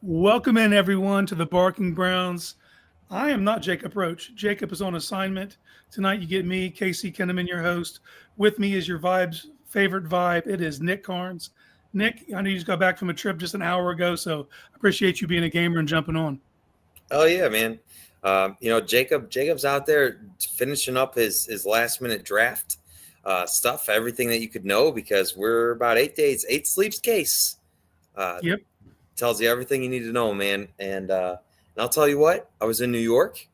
Welcome in, everyone, to the Barking Browns. I am not Jacob Roach. Jacob is on assignment. Tonight, you get me, Casey Kinnaman, your host. With me is your vibe's favorite vibe. It is Nick Carnes. Nick, I know you just got back from a trip just an hour ago, so I appreciate you being a gamer and jumping on. Oh yeah, man. Jacob's out there finishing up his last minute draft stuff, everything that you could know because we're about 8 days, 8 sleeps case. Uh, Yep. Tells you everything you need to know, man. And I'll tell you what, I was in New York.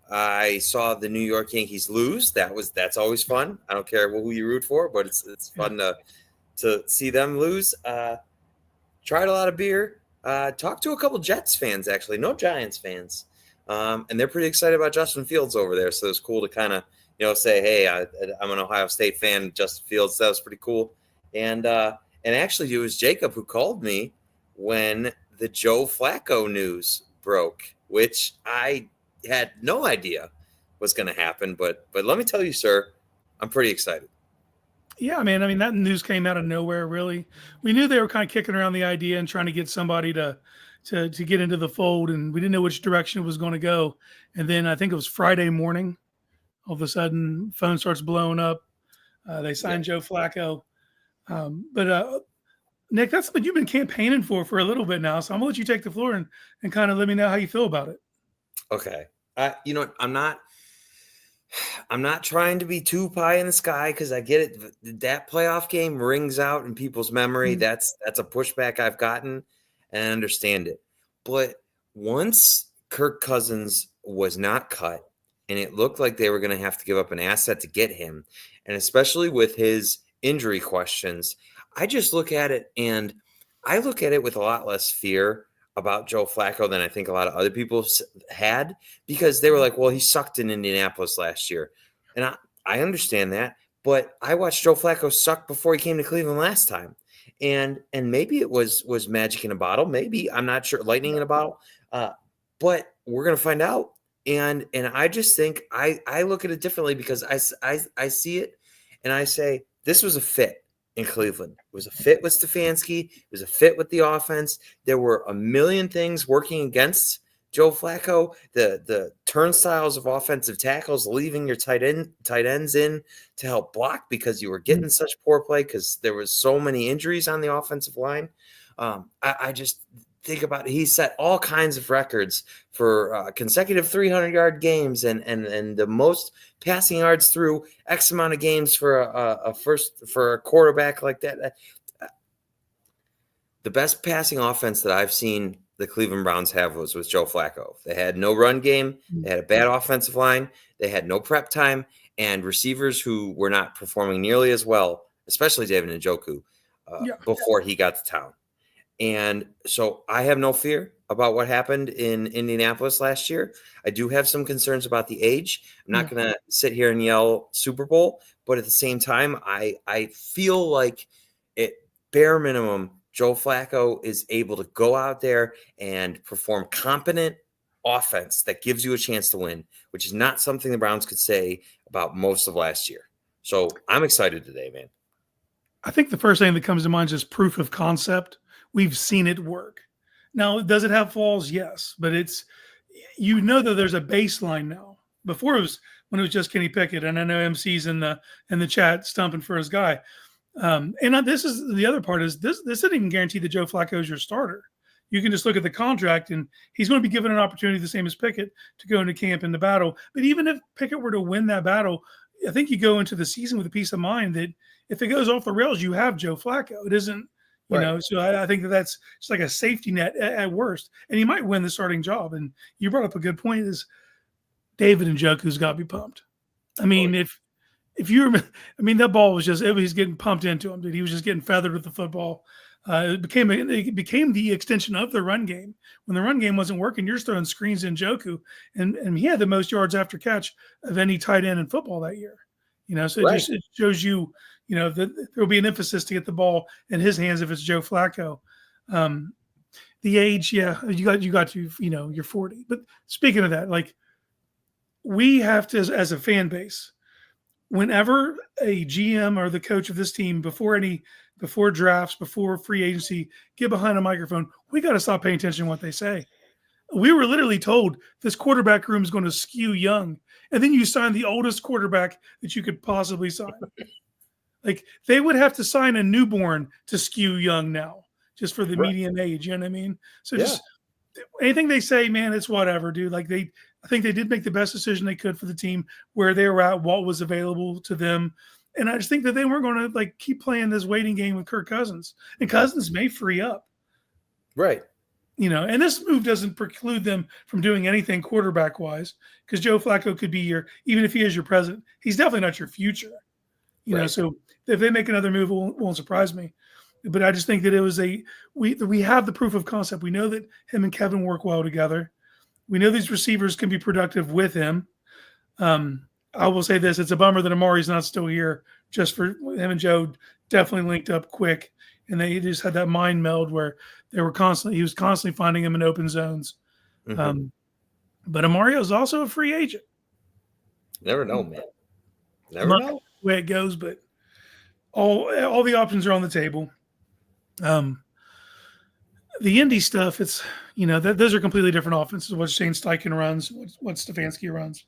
I saw the New York Yankees lose. That's always fun. I don't care who you root for, but it's Yeah. fun to see them lose. Tried a lot of beer. Talked to a couple Jets fans, actually, no Giants fans. And they're pretty excited about Justin Fields over there. So it's cool to kind of, say, hey, I'm an Ohio State fan. Justin Fields, that was pretty cool. And actually, it was Jacob who called me when the Joe Flacco news broke, which I had no idea was going to happen. But let me tell you, sir, I'm pretty excited. Yeah, man. I mean, that news came out of nowhere, really. We knew they were kind of kicking around the idea and trying to get somebody to get into the fold, and we didn't know which direction it was going to go. And then I think it was Friday morning. All of a sudden, phone starts blowing up. They Yeah. signed Joe Flacco. But Nick, that's something you've been campaigning for a little bit now. So I'm gonna let you take the floor and kind of let me know how you feel about it. Okay. You know what? I'm not trying to be too pie in the sky because I get it. That playoff game rings out in people's memory. Mm. That's a pushback I've gotten, and I understand it. But once Kirk Cousins was not cut, and it looked like they were going to have to give up an asset to get him, and especially with his injury questions, I just look at it and I look at it with a lot less fear about Joe Flacco than I think a lot of other people had because they were like, well, he sucked in Indianapolis last year. And I understand that, but I watched Joe Flacco suck before he came to Cleveland last time. And maybe it was magic in a bottle. Maybe, I'm not sure, lightning in a bottle. But we're going to find out. And I just think I look at it differently because I see it and I say, this was a fit in Cleveland. It was a fit with Stefanski. It was a fit with the offense. There were a million things working against Joe Flacco. The turnstiles of offensive tackles, leaving your tight ends in to help block because you were getting such poor play because there was so many injuries on the offensive line. I just think about it. He set all kinds of records for consecutive 300-yard games and the most passing yards through X amount of games for a quarterback like that. The best passing offense that I've seen the Cleveland Browns have was with Joe Flacco. They had no run game. They had a bad offensive line. They had no prep time and receivers who were not performing nearly as well, especially David Njoku, Yeah. before he got to town. And so I have no fear about what happened in Indianapolis last year. I do have some concerns about the age. I'm not going to sit here and yell Super Bowl, but at the same time, I feel like at bare minimum, Joe Flacco is able to go out there and perform competent offense that gives you a chance to win, which is not something the Browns could say about most of last year. So I'm excited today, man. I think the first thing that comes to mind is just proof of concept. We've seen it work. Now, does it have flaws? Yes, but it's that there's a baseline now. Before it was when it was just Kenny Pickett, and I know MC's in the chat stumping for his guy. This is the other part is this doesn't even guarantee that Joe Flacco is your starter. You can just look at the contract, and he's going to be given an opportunity the same as Pickett to go into camp in the battle. But even if Pickett were to win that battle, I think you go into the season with a peace of mind that if it goes off the rails, you have Joe Flacco. It isn't, Right. So I think that's just like a safety net at worst. And he might win the starting job. And you brought up a good point is David Njoku's got to be pumped. I mean, if you remember, I mean, that ball was getting pumped into him. Dude. He was just getting feathered with the football. It became the extension of the run game. When the run game wasn't working, you're throwing screens in Njoku, and he had the most yards after catch of any tight end in football that year. So Right. it shows you, that there will be an emphasis to get the ball in his hands if it's Joe Flacco. The age, yeah, you got to, you're 40. But speaking of that, like we have to, as a fan base, whenever a GM or the coach of this team, before any before drafts, before free agency, get behind a microphone. We got to stop paying attention to what they say. We were literally told this quarterback room is going to skew young. And then you sign the oldest quarterback that you could possibly sign. Like they would have to sign a newborn to skew young now, just for the median age. You know what I mean? So just anything they say, man, it's whatever, dude. Like I think they did make the best decision they could for the team where they were at, what was available to them. And I just think that they weren't going to like keep playing this waiting game with Kirk Cousins. And Cousins may free up. Right. And this move doesn't preclude them from doing anything quarterback wise, because Joe Flacco could be even if he is your president, he's definitely not your future. So if they make another move, it won't surprise me. But I just think that it was we have the proof of concept. We know that him and Kevin work well together. We know these receivers can be productive with him. I will say this: it's a bummer that Amari's not still here. Just for him and Joe, definitely linked up quick, and they just had that mind meld where he was constantly finding him in open zones. Mm-hmm. But Amari is also a free agent. Never know, man. Never know the way it goes, but all the options are on the table. The Indy stuff, it's those are completely different offenses. What Shane Steichen runs, what Stefanski runs.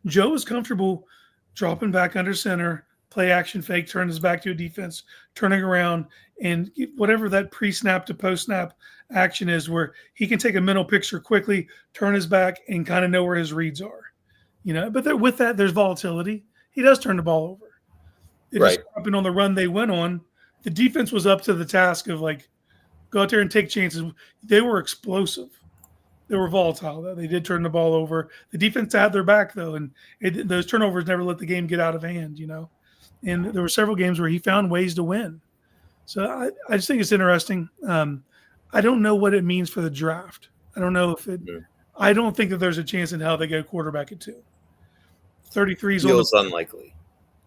Joe is comfortable dropping back under center, play action fake, turn his back to a defense, turning around, and whatever that pre-snap to post-snap action is, where he can take a mental picture quickly, turn his back, and kind of know where his reads are. But with that, there's volatility. He does turn the ball over. It just happened on the run they went on. The defense was up to the task of go out there and take chances. They were explosive. They were volatile, though. They did turn the ball over. The defense had their back, though, and those turnovers never let the game get out of hand, And there were several games where he found ways to win. So I just think it's interesting. I don't know what it means for the draft. I don't know if it – I don't think that there's a chance in hell they go quarterback at 2. 33 feels unlikely.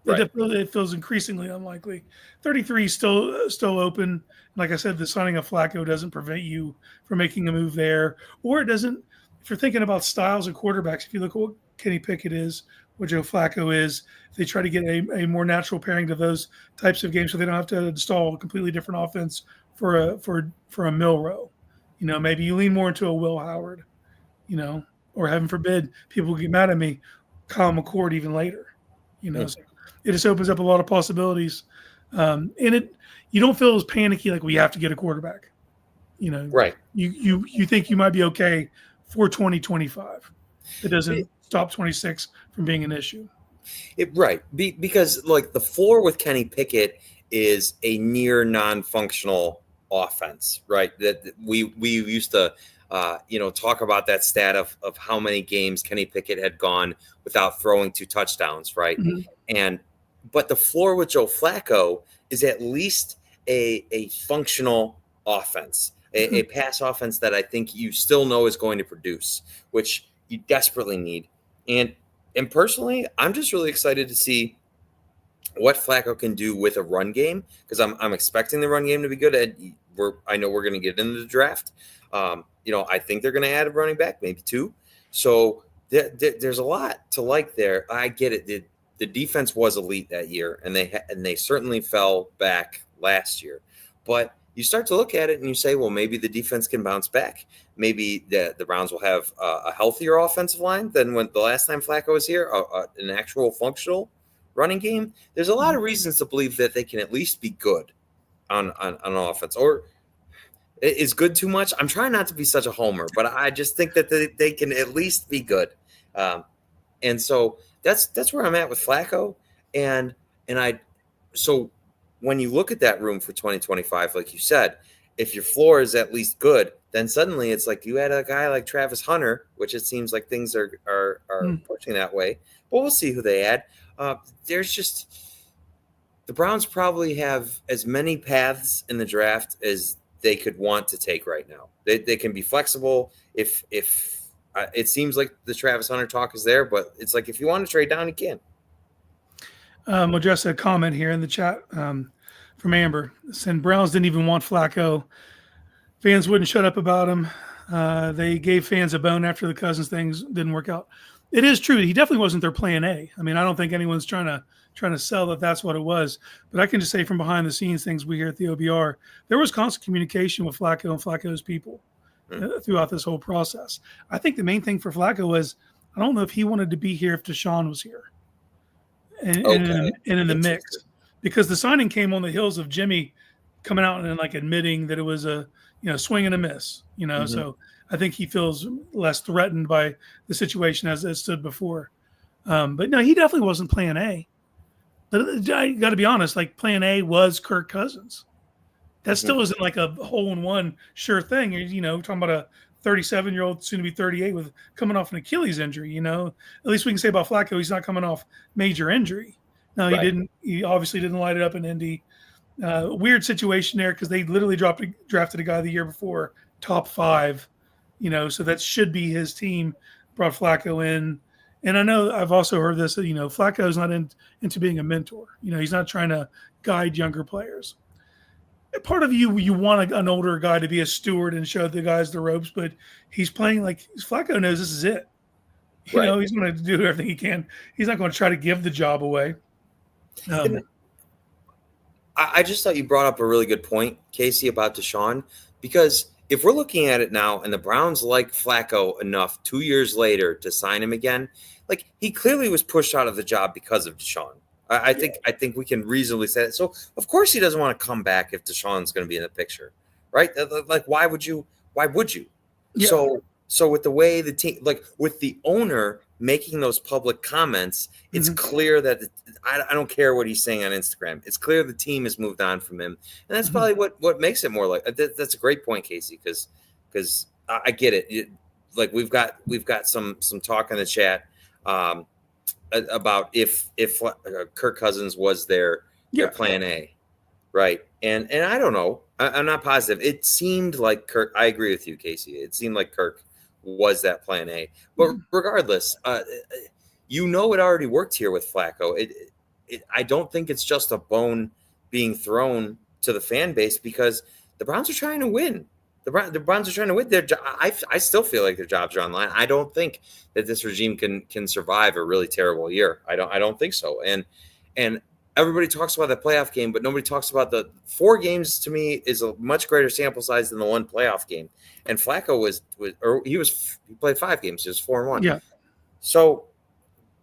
It feels increasingly unlikely. 33 is still open. Like I said, the signing of Flacco doesn't prevent you from making a move there. Or it doesn't – if you're thinking about styles of quarterbacks, if you look at what Kenny Pickett is, what Joe Flacco is, they try to get a more natural pairing to those types of games so they don't have to install a completely different offense for a Milrow. Maybe you lean more into a Will Howard, or heaven forbid, people get mad at me, Kyle McCord even later. So it just opens up a lot of possibilities. And you don't feel as panicky like we have to get a quarterback. Right. You think you might be okay for 2025. It doesn't stop 26 from being an issue. Because the floor with Kenny Pickett is a near non-functional offense, right? That we used to talk about that stat of how many games Kenny Pickett had gone without throwing 2 touchdowns, right? Mm-hmm. But the floor with Joe Flacco is at least a functional offense, a pass offense that I think you still know is going to produce, which you desperately need. And personally, I'm just really excited to see what Flacco can do with a run game, because I'm expecting the run game to be good. I know we're going to get into the draft. I think they're going to add a running back, maybe 2. So there's a lot to like there. I get it. The defense was elite that year, and they certainly fell back last year. But you start to look at it and you say, well, maybe the defense can bounce back. Maybe the Browns will have a healthier offensive line than when the last time Flacco was here, an actual functional running game. There's a lot of reasons to believe that they can at least be good on offense. Or is good too much? I'm trying not to be such a homer, but I just think that they can at least be good. And so that's where I'm at with Flacco. So when you look at that room for 2025, like you said, if your floor is at least good, then suddenly it's like you had a guy like Travis Hunter, which it seems like things are pushing that way. But we'll see who they add. There's just the Browns probably have as many paths in the draft as they could want to take right now. They can be flexible if it seems like the Travis Hunter talk is there, but it's like if you want to trade down, you can. We'll just a comment here in the chat from Amber. Saying Browns didn't even want Flacco. Fans wouldn't shut up about him. They gave fans a bone after the Cousins things didn't work out. It is true. He definitely wasn't their plan A. I mean, I don't think anyone's trying to sell that that's what it was. But I can just say from behind the scenes things we hear at the OBR, there was constant communication with Flacco and Flacco's people throughout this whole process. I think the main thing for Flacco was I don't know if he wanted to be here if Deshaun was here Okay. and in the Interesting. mix, because the signing came on the heels of Jimmy coming out and like admitting that it was a swing and a miss. Mhm. So I think he feels less threatened by the situation as it stood before. But no, he definitely wasn't Plan A. But I got to be honest, like Plan A was Kirk Cousins. That Mhm. still isn't like a hole in one sure thing. Talking about a 37-year-old, soon to be 38, with coming off an Achilles injury. At least we can say about Flacco, he's not coming off major injury. No, he Right. didn't. He obviously didn't light it up in Indy. Weird situation there because they literally drafted a guy the year before, top 5. So that should be his team. Brought Flacco in, and I know I've also heard this. That, Flacco's not into being a mentor. He's not trying to guide younger players. Part of you want an older guy to be a steward and show the guys the ropes, but he's playing like Flacco knows this is it. Right. He's going to do everything he can. He's not going to try to give the job away. And I just thought you brought up a really good point, Casey, about Deshaun, because if we're looking at it now and the Browns like Flacco enough 2 years later to sign him again, like he clearly was pushed out of the job because of Deshaun. I think we can reasonably say that. So of course he doesn't want to come back if Deshaun's going to be in the picture, right? Like why would you? Why would you? Yeah. So with the way the team, like with the owner making those public comments, it's clear that I don't care what he's saying on Instagram. It's clear the team has moved on from him, and that's probably what makes it more like. That's a great point, Casey, because I get it. Like we've got some talk in the chat about if Kirk Cousins was their plan A, right? And I don't know. I'm not positive. It seemed like Kirk. I agree with you, Casey. It seemed like Kirk was that plan A. But regardless, it already worked here with Flacco. I don't think it's just a bone being thrown to the fan base because the Browns are trying to win. The Browns are trying to win. I still feel like their jobs are on line. I don't think that this regime can survive a really terrible year. I don't think so. And everybody talks about the playoff game, but nobody talks about the 4 games. To me, is a much greater sample size than the 1 playoff game. And Flacco he played 5 games. He was 4-1. Yeah. So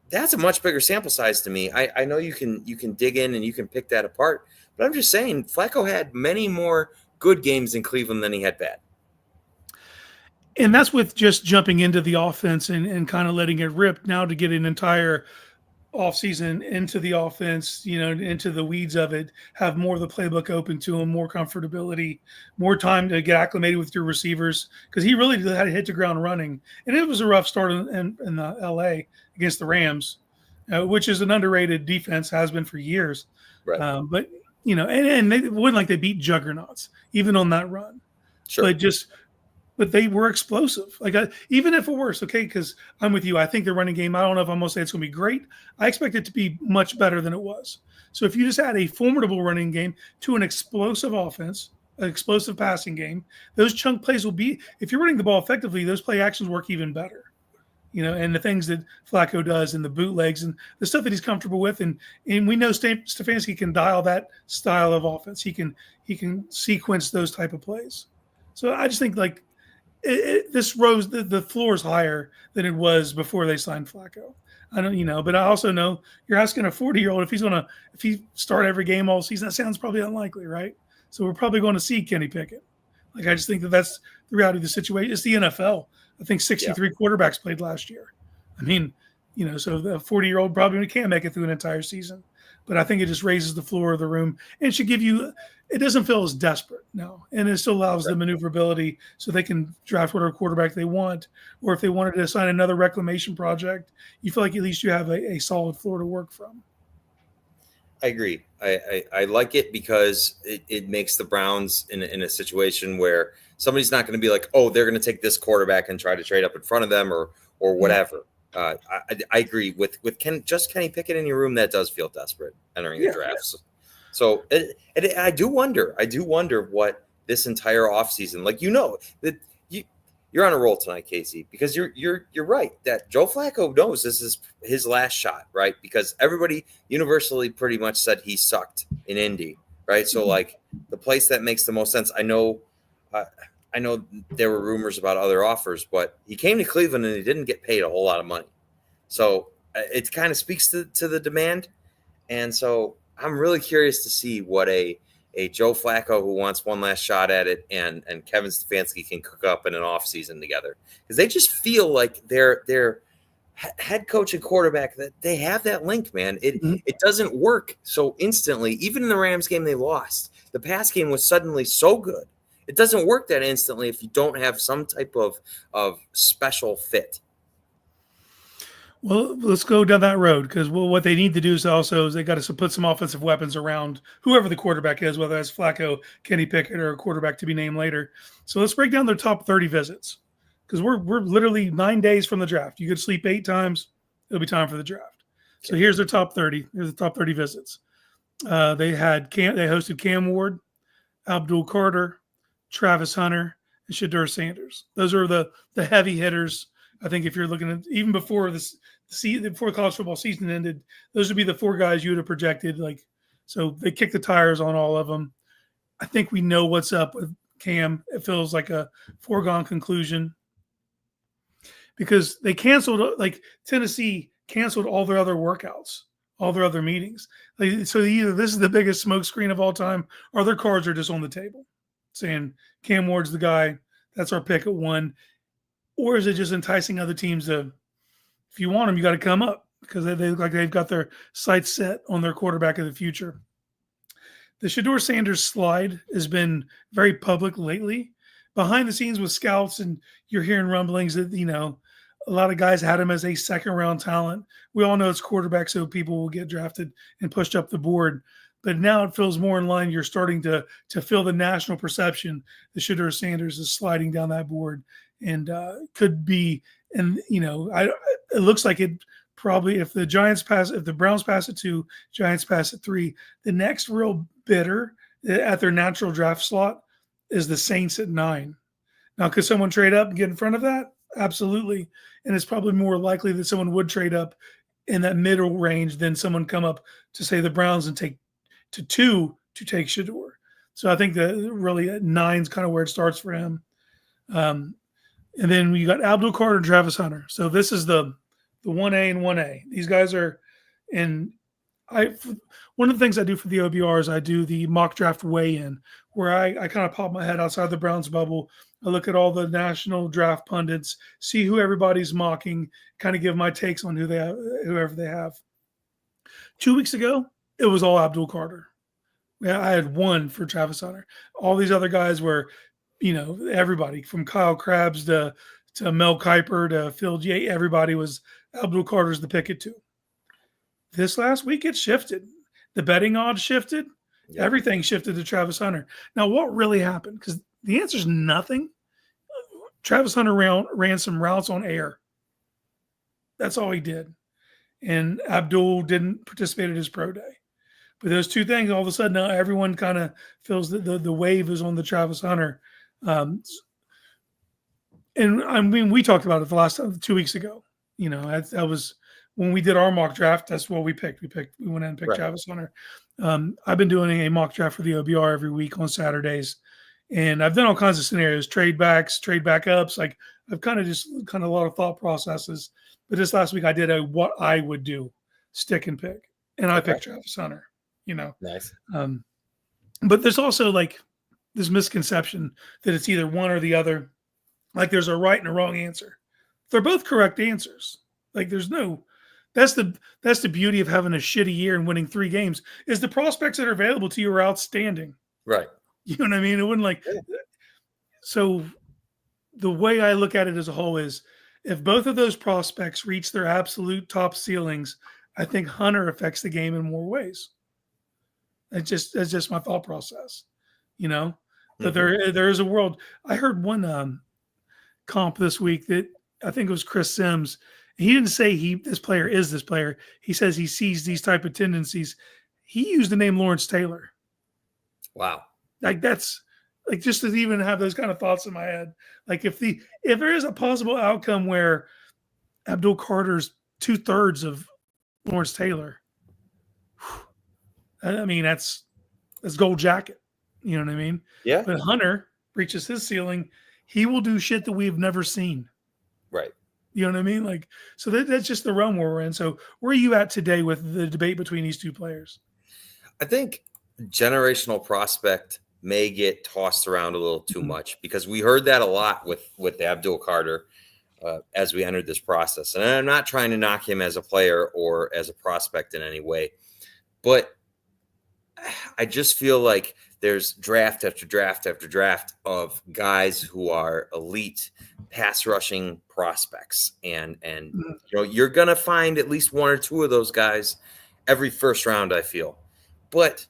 that's a much bigger sample size to me. I know you can dig in and you can pick that apart, but I'm just saying Flacco had many more good games in Cleveland than he had bad. And that's with just jumping into the offense and kind of letting it rip. Now to get an entire offseason into the offense, into the weeds of it, have more of the playbook open to him, more comfortability, more time to get acclimated with your receivers, because he really had to hit the ground running. And it was a rough start in the LA against the Rams, which is an underrated defense, has been for years. Right. But, and they wouldn't like they beat juggernauts, even on that run. Sure. But they were explosive. Like even if it worse, okay, because I'm with you. I think the running game, I don't know if I'm going to say it's going to be great. I expect it to be much better than it was. So if you just add a formidable running game to an explosive offense, an explosive passing game, those chunk plays will be, if you're running the ball effectively, those play actions work even better. And the things that Flacco does and the bootlegs and the stuff that he's comfortable with. And we know Stefanski can dial that style of offense. He can sequence those type of plays. So I just think like, this rose the floor is higher than it was before they signed Flacco. I don't, but I also know you're asking a 40-year-old if he start every game all season. That sounds probably unlikely, right? So we're probably going to see Kenny Pickett. Like I just think that's the reality of the situation. It's the NFL. I think 63 quarterbacks played last year. I mean, so the 40-year-old probably can't make it through an entire season. But I think it just raises the floor of the room and should give you – it doesn't feel as desperate now. And it still allows the maneuverability so they can draft whatever quarterback they want. Or if they wanted to assign another reclamation project, you feel like at least you have a solid floor to work from. I agree. I like it because it makes the Browns in a situation where somebody's not going to be like, oh, they're going to take this quarterback and try to trade up in front of them or whatever. I agree with Kenny Pickett in your room. That does feel desperate entering the drafts. So I do wonder what this entire offseason, like, that you're on a roll tonight, Casey, because you're right that Joe Flacco knows this is his last shot, right? Because everybody universally pretty much said he sucked in Indy, right? So like the place that makes the most sense. I know there were rumors about other offers, but he came to Cleveland and he didn't get paid a whole lot of money, so it kind of speaks to the demand. And so I'm really curious to see what a Joe Flacco who wants one last shot at it and Kevin Stefanski can cook up in an offseason together, because they just feel like they're head coach and quarterback, that they have that link, man. It doesn't work so instantly. Even in the Rams game they lost, the pass game was suddenly so good. It doesn't work that instantly if you don't have some type of special fit. Well, let's go down that road, because what they need to do is they got to put some offensive weapons around whoever the quarterback is, whether that's Flacco, Kenny Pickett, or a quarterback to be named later. So let's break down their top 30 visits, because we're literally 9 days from the draft. You could sleep 8 times, it'll be time for the draft. So here's their top 30. Here's the top 30 visits. They hosted Cam Ward, Abdul Carter, Travis Hunter, and Shedeur Sanders. Those are the heavy hitters. I think if you're looking at even before before college football season ended, those would be the 4 guys you would have projected. So they kicked the tires on all of them. I think we know what's up with Cam. It feels like a foregone conclusion, because they canceled, Tennessee canceled all their other workouts, all their other meetings. So either this is the biggest smokescreen of all time, or their cards are just on the table, saying Cam Ward's the guy. That's our pick at 1. Or is it just enticing other teams to, if you want them, you got to come up, because they look like they've got their sights set on their quarterback of the future. The Shedeur Sanders slide has been very public lately. Behind the scenes with scouts, and you're hearing rumblings that, a lot of guys had him as a second-round talent. We all know it's quarterback, so people will get drafted and pushed up the board. But now it feels more in line. You're starting to feel the national perception that Shedeur Sanders is sliding down that board, and could be. And it looks like it probably, if the Browns pass at 2, Giants pass at 3, the next real bidder at their natural draft slot is the Saints at 9. Now, could someone trade up and get in front of that? Absolutely. And it's probably more likely that someone would trade up in that middle range than someone come up to, say, the Browns and take to 2 to take Shedeur. So I think that really at 9 is kind of where it starts for him. And then you got Abdul Carter and Travis Hunter. So this is the 1A and 1A. These guys are – and one of the things I do for the OBR is I do the mock draft weigh-in, where I kind of pop my head outside the Browns bubble. I look at all the national draft pundits, see who everybody's mocking, kind of give my takes on whoever they have. 2 weeks ago, it was all Abdul Carter. Yeah, I had 1 for Travis Hunter. All these other guys were – everybody from Kyle Krabs to Mel Kiper to Phil J. Everybody was Abdul Carter's the pick at 2. This last week, it shifted. The betting odds shifted. Yeah. Everything shifted to Travis Hunter. Now, what really happened? Because the answer is nothing. Travis Hunter ran some routes on air. That's all he did. And Abdul didn't participate at his pro day. But those 2 things, all of a sudden, now everyone kind of feels that the wave is on the Travis Hunter. And I mean, we talked about it the last 2 weeks ago. That was when we did our mock draft. That's what we picked. We went in and picked Travis Hunter. I've been doing a mock draft for the OBR every week on Saturdays, and I've done all kinds of scenarios: trade backs, trade backups. I've kind of a lot of thought processes. But this last week, I did what I would do, stick and pick, and I picked Travis Hunter. Nice. But there's also this misconception that it's either one or the other. There's a right and a wrong answer. They're both correct answers. There's no. That's the beauty of having a shitty year and winning 3 games, is the prospects that are available to you are outstanding. Right. You know what I mean? It wouldn't So the way I look at it as a whole is, if both of those prospects reach their absolute top ceilings, I think Hunter affects the game in more ways. That's just my thought process, But there is a world. I heard one comp this week that I think it was Chris Sims. He didn't say this player is this player. He says he sees these type of tendencies. He used the name Lawrence Taylor. Wow. Like just to even have those kind of thoughts in my head. Like if there is a possible outcome where Abdul Carter's 2/3 of Lawrence Taylor, I mean that's gold jacket. You know what I mean? Yeah. But Hunter reaches his ceiling, he will do shit that we've never seen. Right. You know what I mean? Like, so that's just the realm where we're in. So where are you at today with the debate between these two players? I think generational prospect may get tossed around a little too Mhm. much because we heard that a lot with Abdul Carter as we entered this process. And I'm not trying to knock him as a player or as a prospect in any way, but I just feel like there's draft after draft after draft of guys who are elite pass rushing prospects, and Mhm. you're gonna find at least one or two of those guys every first round. I feel, but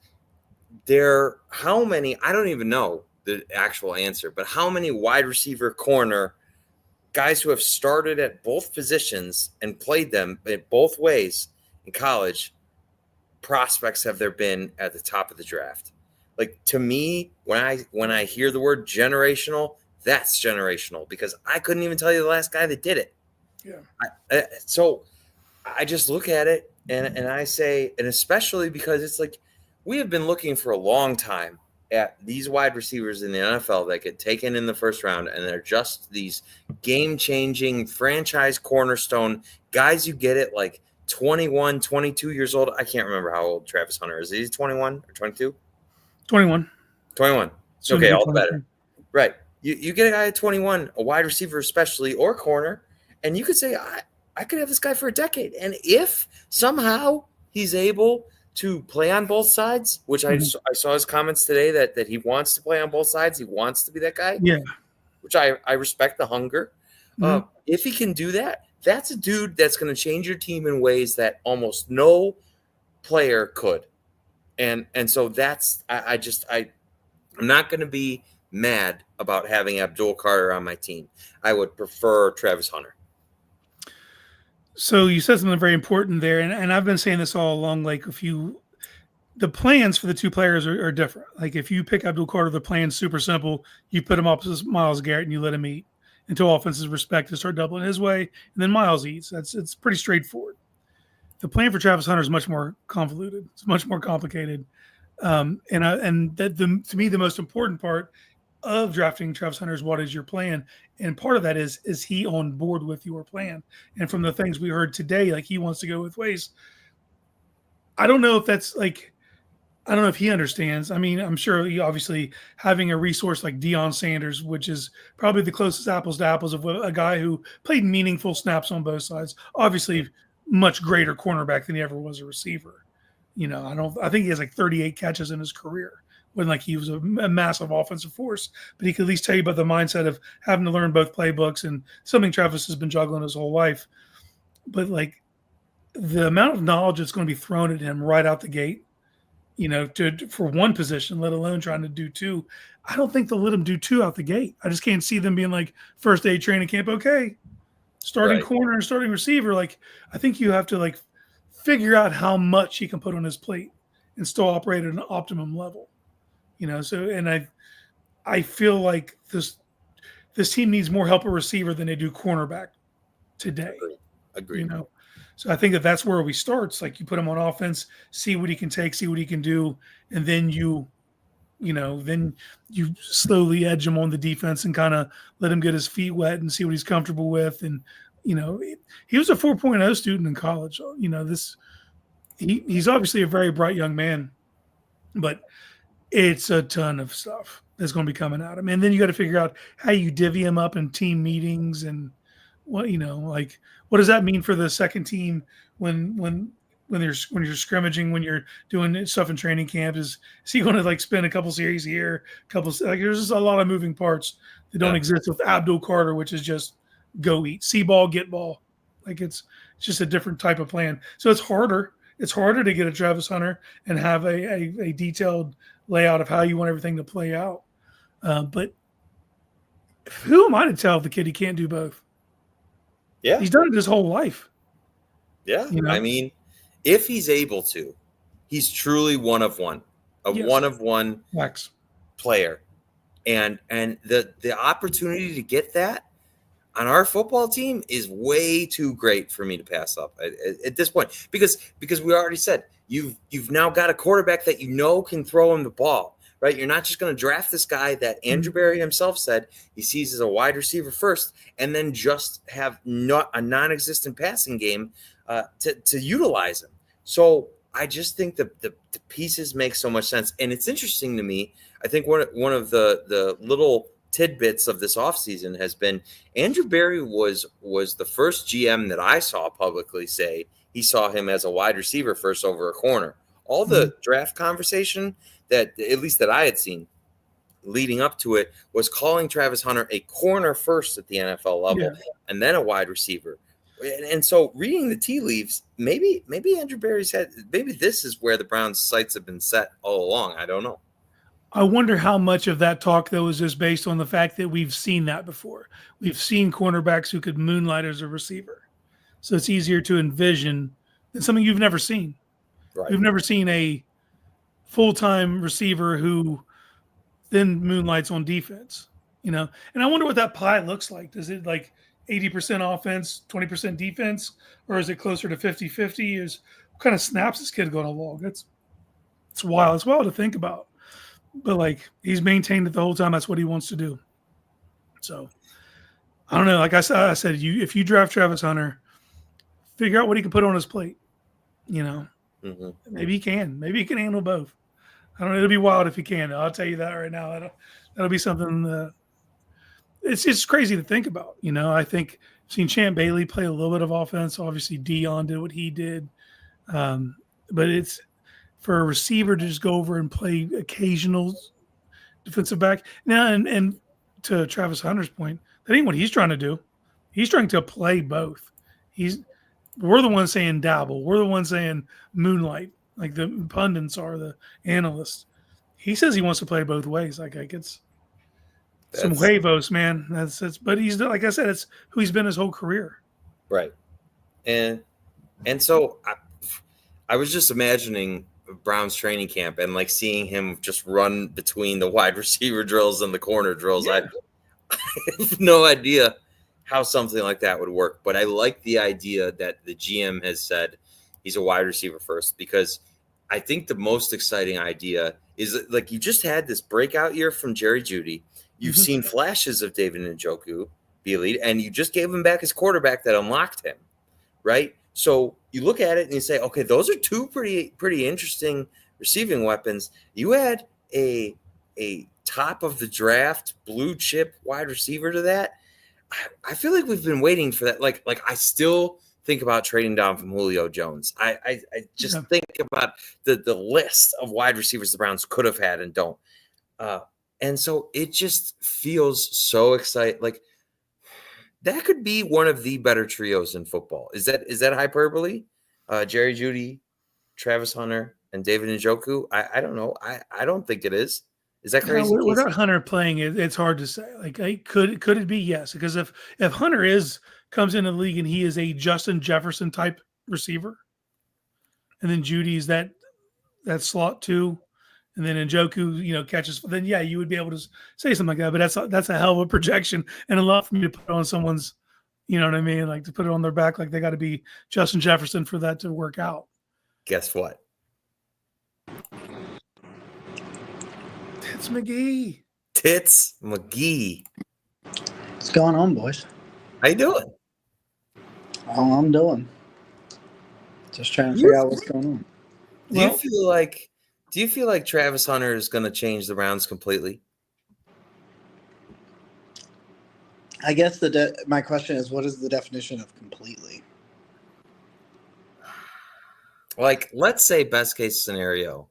how many? I don't even know the actual answer, but how many wide receiver, corner guys who have started at both positions and played them in both ways in college prospects have there been at the top of the draft? Like, to me, when I hear the word generational, that's generational because I couldn't even tell you the last guy that did it. Yeah. So I just look at it and I say, and especially because it's like we have been looking for a long time at these wide receivers in the NFL that get taken in the first round, and they're just these game-changing franchise cornerstone guys you get it like 21, 22 years old. I can't remember how old Travis Hunter is. Is he 21 or 22? 21. 21. Soon to Okay, be all the 23. better. Right. You get a guy at 21, a wide receiver especially, or corner, and you could say, I could have this guy for a decade. And if somehow he's able to play on both sides, which I saw his comments today that he wants to play on both sides, he wants to be that guy, Yeah. which I respect the hunger. Mhm. If he can do that, that's a dude that's going to change your team in ways that almost no player could. And so that's I'm not going to be mad about having Abdul Carter on my team. I would prefer Travis Hunter. So you said something very important there, and I've been saying this all along. Like, the plans for the two players are different. Like, if you pick Abdul Carter, the plan's super simple. You put him opposite Miles Garrett, and you let him eat until offenses respect and start doubling his way, and then Miles eats. It's pretty straightforward. The plan for Travis Hunter is much more convoluted. It's much more complicated. And to me, the most important part of drafting Travis Hunter is what is your plan, and part of that is he on board with your plan? And from the things we heard today, like he wants to go with ways. I don't know if that's like I don't know if he understands. I mean, I'm sure he obviously having a resource like Deion Sanders, which is probably the closest apples to apples of a guy who played meaningful snaps on both sides. Obviously, much greater cornerback than he ever was a receiver. You know, I think he has like 38 catches in his career when like he was a massive offensive force, but he could at least tell you about the mindset of having to learn both playbooks and something Travis has been juggling his whole life. But like the amount of knowledge that's going to be thrown at him right out the gate, you know, for one position, let alone trying to do two. I don't think they'll let him do two out the gate. I just can't see them being like first day training camp. Okay, starting Right. corner and starting receiver. Like I think you have to like figure out how much he can put on his plate and still operate at an optimum level. You know, so and I feel like this team needs more help at receiver than they do cornerback today. Agreed. You know, so I think that's where we start. It's like you put him on offense, see what he can take, see what he can do, and then then you slowly edge him on the defense and kind of let him get his feet wet and see what he's comfortable with. And he was a 4.0 student in college. You know, he's obviously a very bright young man, but it's a ton of stuff that's going to be coming at him. And then you got to figure out how you divvy him up in team meetings and what, like what does that mean for the second team when you're scrimmaging, when you're doing stuff in training camp? Is he going to like spend a couple series here, like there's just a lot of moving parts that don't exist with Abdul Carter, which is just go eat, see ball, get ball. Like it's just a different type of plan. So it's harder. It's harder to get a Travis Hunter and have a detailed layout of how you want everything to play out. But who am I to tell the kid he can't do both? Yeah. He's done it his whole life. Yeah. You know? I mean, if he's able to, he's truly one of one, one of one Wax. player. And the opportunity to get that on our football team is way too great for me to pass up at this point, because we already said you've now got a quarterback that can throw him the ball, right? You're not just going to draft this guy that Andrew Berry himself said he sees as a wide receiver first, and then just have not a non-existent passing game to utilize him. So I just think the pieces make so much sense, and it's interesting to me. I think one of the little tidbits of this offseason has been Andrew Berry was the first GM that I saw publicly say he saw him as a wide receiver first over a corner. All the draft conversation that, at least that I had seen leading up to it, was calling Travis Hunter a corner first at the NFL level, and then a wide receiver. And so, reading the tea leaves, maybe Andrew Berry's maybe this is where the Browns' sights have been set all along. I don't know. I wonder how much of that talk, though, is just based on the fact that we've seen that before. We've seen cornerbacks who could moonlight as a receiver. So it's easier to envision than something you've never seen. Right. You've never seen a full-time receiver who then moonlights on defense, And I wonder what that pie looks like. Is it like 80% offense, 20% defense, or is it closer to 50-50? What kind of snaps this kid going to log? It's wild. It's wild to think about. But he's maintained it the whole time. That's what he wants to do. So I don't know. Like I said, if you draft Travis Hunter, figure out what he can put on his plate. Maybe he can. Maybe he can handle both. I don't know. It'll be wild if he can. I'll tell you that right now. That'll be something. It's just crazy to think about. I think I've seen Champ Bailey play a little bit of offense. Obviously, Dion did what he did, but it's for a receiver to just go over and play occasional defensive back. Now, and to Travis Hunter's point, that ain't what he's trying to do. He's trying to play both. We're the ones saying dabble. We're the ones saying moonlight, like the pundits are, the analysts. He says he wants to play both ways. It's some huevos, man. But he's, like I said, it's who he's been his whole career. Right. And so I was just imagining Brown's training camp and seeing him just run between the wide receiver drills and the corner drills. Yeah. I have no idea how something like that would work, but I like the idea that the GM has said he's a wide receiver first, because I think the most exciting idea is you just had this breakout year from Jerry Jeudy. You've seen flashes of David Njoku be elite, and you just gave him back his quarterback that unlocked him, right? So you look at it and you say, okay, those are two pretty interesting receiving weapons. You add a top of the draft blue chip wide receiver to that. I feel like we've been waiting for that. I still think about trading down from Julio Jones. I just think about the list of wide receivers the Browns could have had and don't. And so it just feels so exciting. That could be one of the better trios in football. Is that hyperbole? Jerry Jeudy, Travis Hunter, and David Njoku. I don't know. I don't think it is. Is that crazy? Without Hunter playing, it's hard to say. Could it be? Yes, because if Hunter comes into the league and he is a Justin Jefferson type receiver, and then Jeudy is that slot too, and then Njoku, catches, then yeah, you would be able to say something like that. But that's a hell of a projection and a lot for me to put on someone's, you know what I mean? To put it on their back, they got to be Justin Jefferson for that to work out. Guess what? Tits McGee. Tits McGee. What's going on, boys? How you doing? All I'm doing. Just trying to figure out what's going on. Do you feel like Travis Hunter is going to change the Browns completely? I guess my question is, what is the definition of completely? Let's say best case scenario,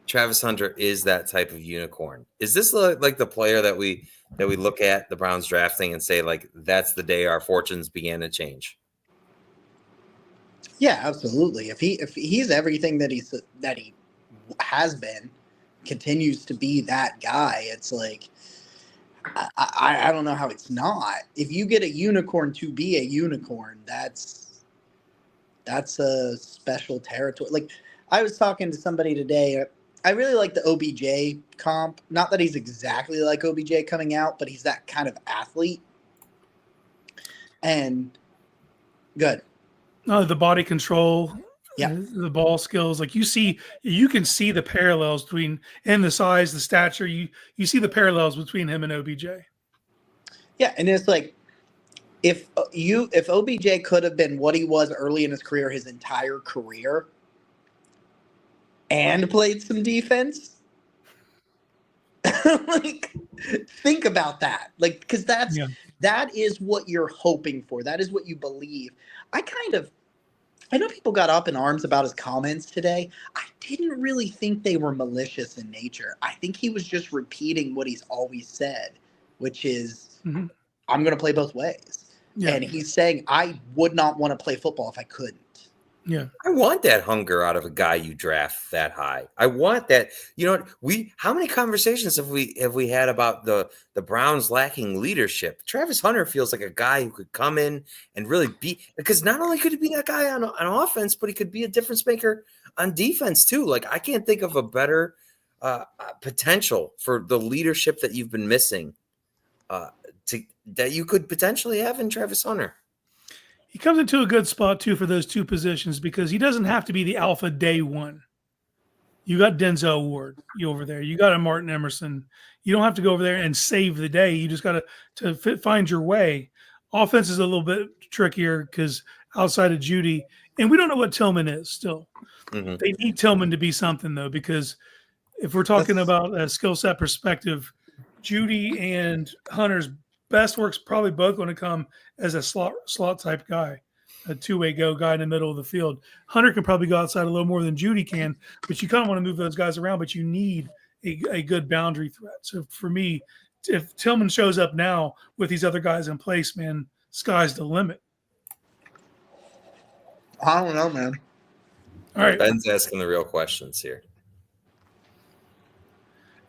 Travis Hunter is that type of unicorn. Is this the player that we look at the Browns drafting and say that's the day our fortunes began to change? Yeah, absolutely. If he's everything that he has been, continues to be that guy, it's I don't know how it's not. If you get a unicorn to be a unicorn, that's a special territory. I was talking to somebody today, I really like the OBJ comp. Not that he's exactly like OBJ coming out, but he's that kind of athlete. And good. No, the body control, Yeah. the ball skills. Like you can see the parallels between and the size, the stature. You see the parallels between him and OBJ. Yeah, and it's like if OBJ could have been what he was early in his career, his entire career, and played some defense, like think about that. Like, because that is what you're hoping for. That is what you believe. I know people got up in arms about his comments today. I didn't really think they were malicious in nature. I think he was just repeating what he's always said, which is, Mm-hmm. I'm going to play both ways. Yeah. And he's saying, I would not want to play football if I couldn't. Yeah. I want that hunger out of a guy you draft that high. I want that. You know, how many conversations have we had about the Browns lacking leadership? Travis Hunter feels like a guy who could come in and really be, because not only could he be that guy on offense, but he could be a difference maker on defense too. Like, I can't think of a better potential for the leadership that you've been missing that you could potentially have in Travis Hunter. He comes into a good spot too for those two positions because he doesn't have to be the alpha day one. You got Denzel Ward over there. You got a Martin Emerson. You don't have to go over there and save the day. You just got to find your way. Offense is a little bit trickier because outside of Judy, and we don't know what Tillman is still. Mm-hmm. They need Tillman to be something though, because if we're talking about a skill set perspective, Judy and Hunter's best work's probably both going to come as a slot type guy, a two-way go guy in the middle of the field. Hunter can probably go outside a little more than Judy can, but you kind of want to move those guys around, but you need a good boundary threat. So for me, if Tillman shows up now with these other guys in place, man, sky's the limit. I don't know, man. All right. Ben's asking the real questions here.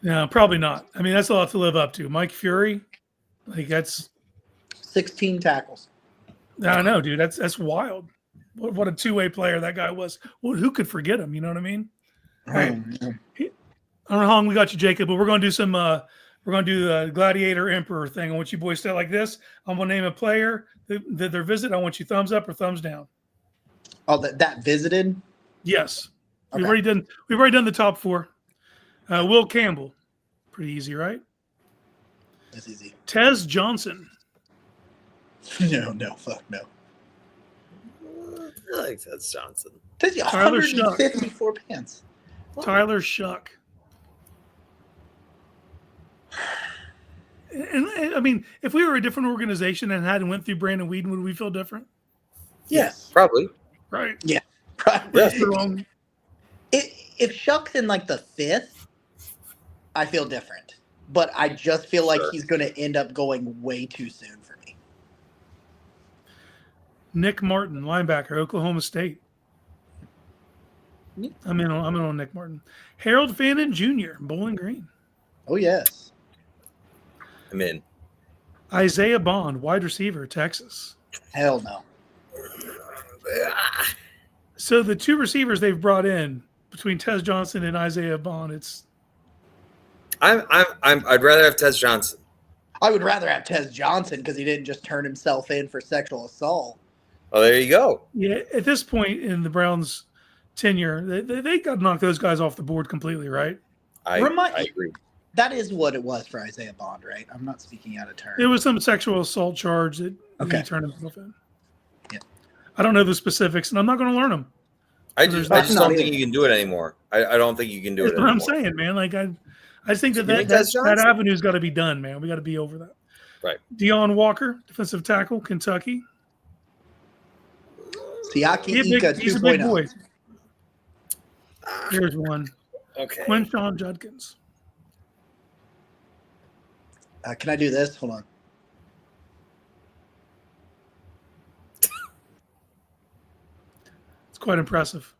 No, probably not. I mean, that's a lot to live up to. Mike Fury, like that's 16 tackles. I don't know, dude. That's wild. What a two-way player that guy was. Well, who could forget him? You know what I mean? All right. I don't know how long we got you, Jacob, but we're going to do some. We're going to do the Gladiator Emperor thing. I want you boys to stay like this. I'm going to name a player that their visit. I want you thumbs up or thumbs down. Oh, that visited? Yes, Okay. We've already done the top four. Will Campbell, pretty easy, right? That's easy. Tez Johnson. No, fuck no. I like Tez Johnson. Tyler 154 pants. Tyler Shuck. And I mean, if we were a different organization and hadn't went through Brandon Weeden, would we feel different? Yes. Probably. Right. Yeah. Probably. If Shuck's in like the fifth, I feel different. But I just feel like he's going to end up going way too soon for me. Nick Martin, linebacker, Oklahoma State. I'm in on Nick Martin. Harold Fannin Jr., Bowling Green. Oh, yes. I'm in. Isaiah Bond, wide receiver, Texas. Hell no. So the two receivers they've brought in between Tez Johnson and Isaiah Bond, it's. I'd rather have Tez Johnson. I would rather have Tez Johnson because he didn't just turn himself in for sexual assault. Oh, there you go. Yeah, at this point in the Browns' tenure, they got to knock those guys off the board completely, right? I agree. That is what it was for Isaiah Bond, right? I'm not speaking out of turn. It was some sexual assault charge that he turned himself in. Yeah. I don't know the specifics, and I'm not going to learn them. I just don't think you can do it anymore. I don't think you can do it anymore. That's what I'm saying, man. Like I just think that avenue's got to be done, man. We got to be over that. Right. Deion Walker, defensive tackle, Kentucky. Siaki Ika 2.0. He's a big boy. Here's one. Okay. Quinshawn Judkins. Can I do this? Hold on. It's quite impressive.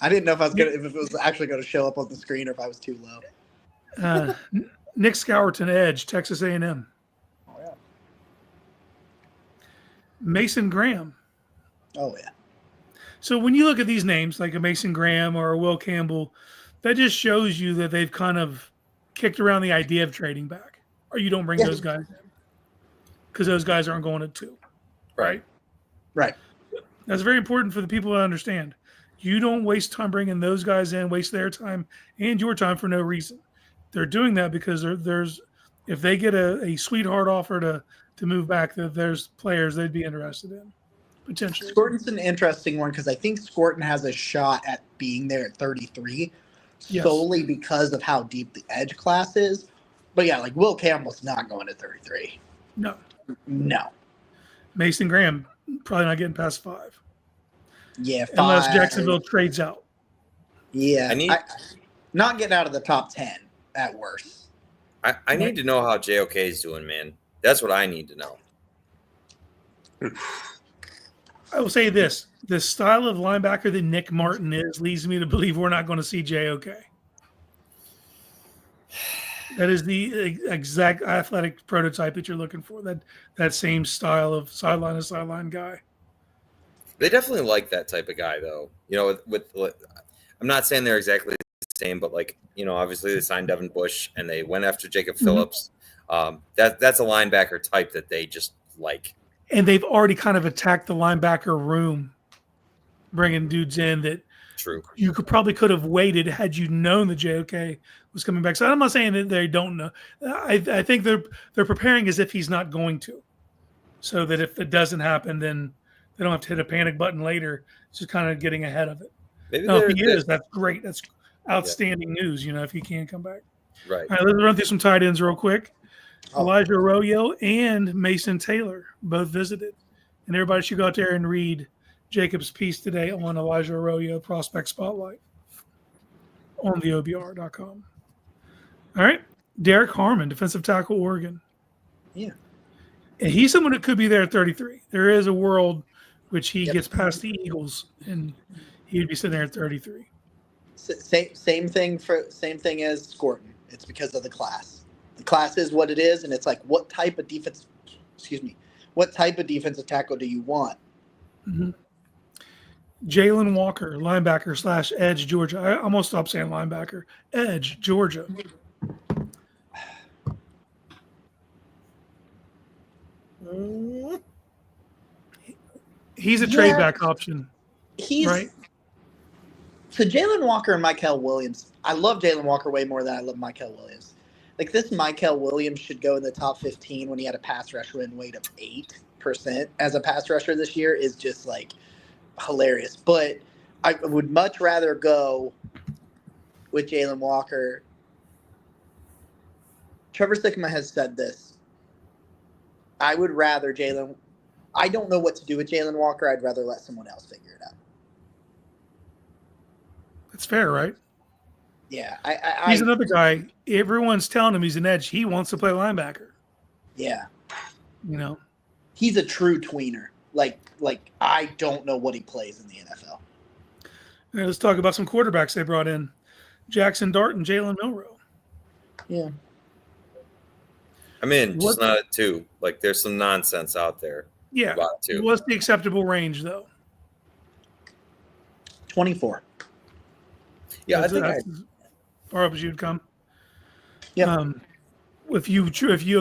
I didn't know if it was actually going to show up on the screen or if I was too low. Nick Scourton, edge, Texas A&M. Oh yeah. Mason Graham. Oh yeah. So when you look at these names, like a Mason Graham or a Will Campbell, that just shows you that they've kind of kicked around the idea of trading back, or you don't bring those guys in because those guys aren't going at 2, right? Right. That's very important for the people to understand. You don't waste time bringing those guys in, waste their time and your time for no reason. They're doing that because there's if they get a sweetheart offer to move back, that there's players they'd be interested in potentially. Scorton's an interesting one because I think Scorton has a shot at being there at 33 solely because of how deep the edge class is. But yeah, like Will Campbell's not going to 33. No. Mason Graham probably not getting past 5. Yeah, 5. Unless Jacksonville trades out. Yeah, not getting out of the top 10 at worst. I need to know how JOK is doing, man. That's what I need to know. I will say this. The style of linebacker that Nick Martin is leads me to believe we're not going to see JOK. That is the exact athletic prototype that you're looking for. That same style of sideline to sideline guy. They definitely like that type of guy, though. You know, with I'm not saying they're exactly the same, but like, you know, obviously they signed Devin Bush and they went after Jacob Phillips. That's a linebacker type that they just like. And they've already kind of attacked the linebacker room, bringing dudes in that True. You could have waited had you known that JOK was coming back. So I'm not saying that they don't know. I think they're preparing as if he's not going to, so that if it doesn't happen, then they don't have to hit a panic button later. It's just kind of getting ahead of it. Maybe now, if he is, that's great. That's outstanding news. You know, if he can come back. Right. All right, let's run through some tight ends real quick. Elijah Arroyo and Mason Taylor both visited, and everybody should go out there and read Jacob's piece today on Elijah Arroyo Prospect Spotlight on the OBR.com. All right. Derek Harmon, defensive tackle, Oregon. Yeah. And he's someone that could be there at 33. There is a world which he gets past the Eagles and he'd be sitting there at 33. Same thing as Scorton. It's because of the class. The class is what it is, and it's like what type of defensive tackle do you want? Mm-hmm. Jalen Walker, linebacker / edge, Georgia. I almost stopped saying linebacker. Edge, Georgia. He's a trade back option. Right. So Jalen Walker and Mykel Williams. I love Jalen Walker way more than I love Mykel Williams. Like this Mykel Williams should go in the top 15 when he had a pass rusher win weight of 8% as a pass rusher this year is just like hilarious. But I would much rather go with Jalen Walker. Trevor Sikkema has said this. I would rather I don't know what to do with Jalen Walker. I'd rather let someone else figure it out. That's fair, right? Yeah. He's another guy. Everyone's telling him he's an edge. He wants to play linebacker. Yeah. You know? He's a true tweener. Like I don't know what he plays in the NFL. Right, let's talk about some quarterbacks they brought in. Jackson Dart and Jalen Milroe. Yeah. I'm in, just not at 2. Like, there's some nonsense out there. Yeah. About 2. What's the acceptable range, though? 24. Yeah, that's I think as far up as you'd come. Yeah. If you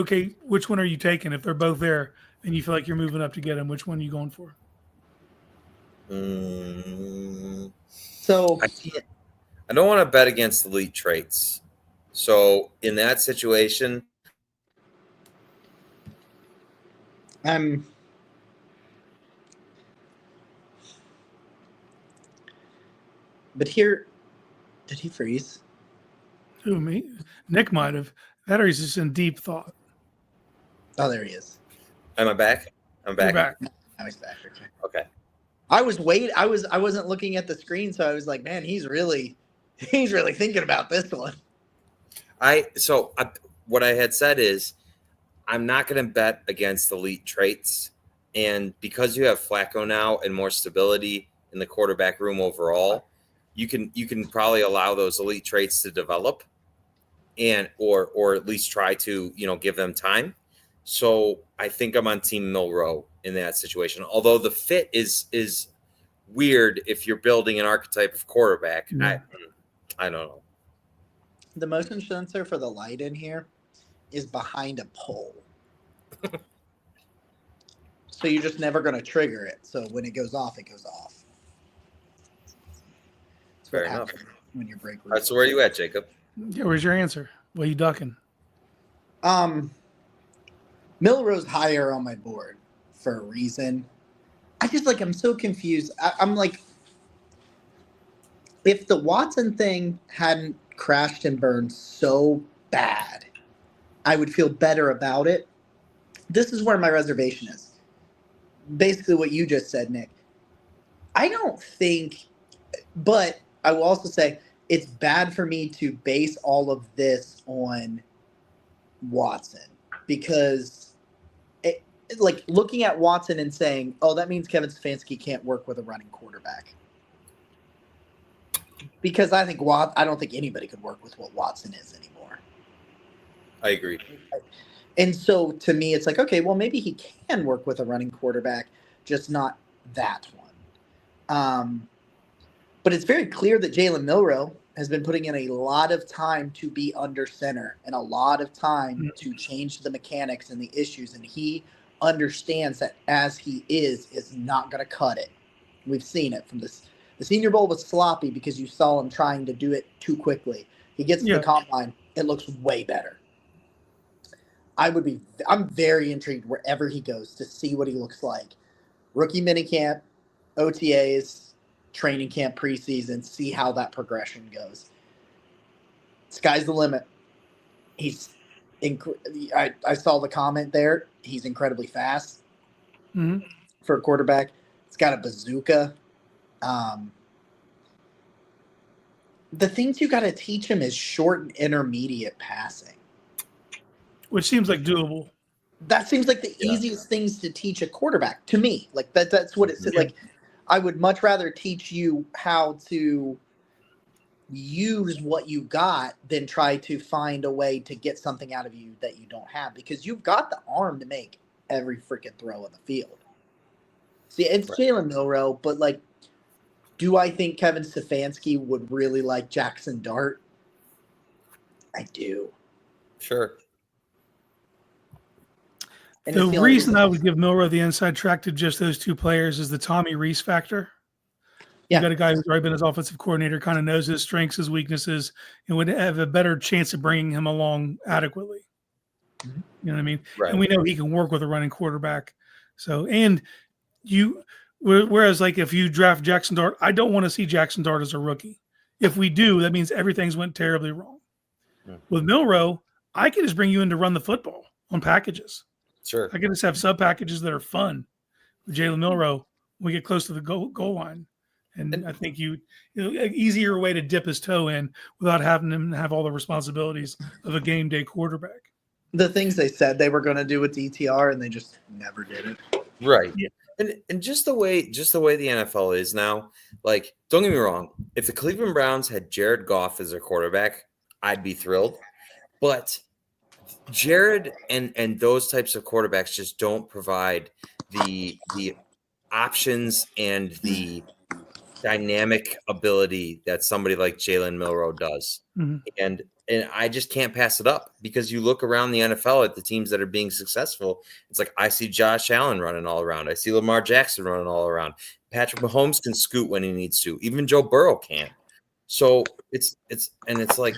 okay, which one are you taking? If they're both there and you feel like you're moving up to get them, which one are you going for? So I don't want to bet against elite traits. So in that situation, but here, did he freeze? Who, me? Nick might have. That or he's just in deep thought. Oh, there he is. am I back? I'm back. You're back. Now he's back. Okay. I wasn't looking at the screen, so I was like, man, he's really thinking about this one. What I had said is I'm not going to bet against elite traits. And because you have Flacco now and more stability in the quarterback room overall, you can probably allow those elite traits to develop and or at least try to, give them time. So I think I'm on Team Milroe in that situation. Although the fit is weird if you're building an archetype of quarterback. I don't know. The motion sensor for the light in here is behind a pole. So you're just never going to trigger it. So when it goes off, it goes off. That's Fair what enough. happens when your brake. All right, so where are you at, Jacob? Yeah, where's your answer? What are you ducking? Milrose higher on my board for a reason. I'm so confused. I'm like, if the Watson thing hadn't crashed and burned so bad, I would feel better about it. This is where my reservation is. Basically what you just said, Nick. I don't think, but I will also say it's bad for me to base all of this on Watson because like looking at Watson and saying, oh, that means Kevin Stefanski can't work with a running quarterback. Because I don't think anybody could work with what Watson is anymore. I agree. And so to me, it's like, okay, well, maybe he can work with a running quarterback, just not that one. But it's very clear that Jalen Milroe has been putting in a lot of time to be under center and a lot of time to change the mechanics and the issues. And he understands that as he is not going to cut it. We've seen it from this. The Senior Bowl was sloppy because you saw him trying to do it too quickly. He gets to the combine, it looks way better. I'm very intrigued wherever he goes to see what he looks like. Rookie minicamp, OTAs, training camp preseason, see how that progression goes. Sky's the limit. I saw the comment there. He's incredibly fast for a quarterback. He's got a bazooka. The things you got to teach him is short and intermediate passing. Which seems like doable. That seems like the easiest things to teach a quarterback to me. Like that's what it's like. I would much rather teach you how to use what you got than try to find a way to get something out of you that you don't have because you've got the arm to make every freaking throw on the field. See, it's Jalen Milroe, but like, do I think Kevin Stefanski would really like Jackson Dart? I do. Sure. And the reason I would give Milroe the inside track to just those two players is the Tommy Reese factor. You got a guy who's already been his offensive coordinator, kind of knows his strengths, his weaknesses, and would have a better chance of bringing him along adequately. You know what I mean? Right. And we know he can work with a running quarterback. So, and whereas like if you draft Jackson Dart, I don't want to see Jackson Dart as a rookie. If we do, that means everything's went terribly wrong. With Milroe, I can just bring you in to run the football on packages. Sure. I can just have sub packages that are fun with Jalen Milroe when we get close to the goal line. And I think an easier way to dip his toe in without having him have all the responsibilities of a game day quarterback. The things they said they were going to do with DTR, and they just never did it. Right. Yeah. And just the way the NFL is now, like, don't get me wrong. If the Cleveland Browns had Jared Goff as their quarterback, I'd be thrilled. But Jared and those types of quarterbacks just don't provide the options and the dynamic ability that somebody like Jalen Milroe does. And I just can't pass it up because you look around the NFL at the teams that are being successful. It's like I see Josh Allen running all around. I see Lamar Jackson running all around. Patrick Mahomes can scoot when he needs to. Even Joe Burrow can. So it's like,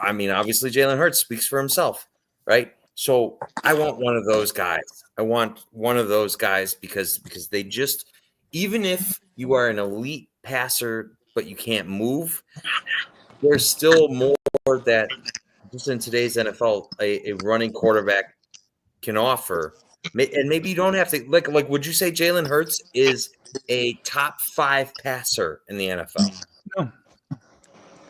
I mean, obviously Jalen Hurts speaks for himself, right? So I want one of those guys. I want one of those guys because they just, even if you are an elite passer but you can't move, there's still more that just in today's NFL a running quarterback can offer. And maybe you don't have to like would you say Jalen Hurts is a top 5 passer in the NFL? No.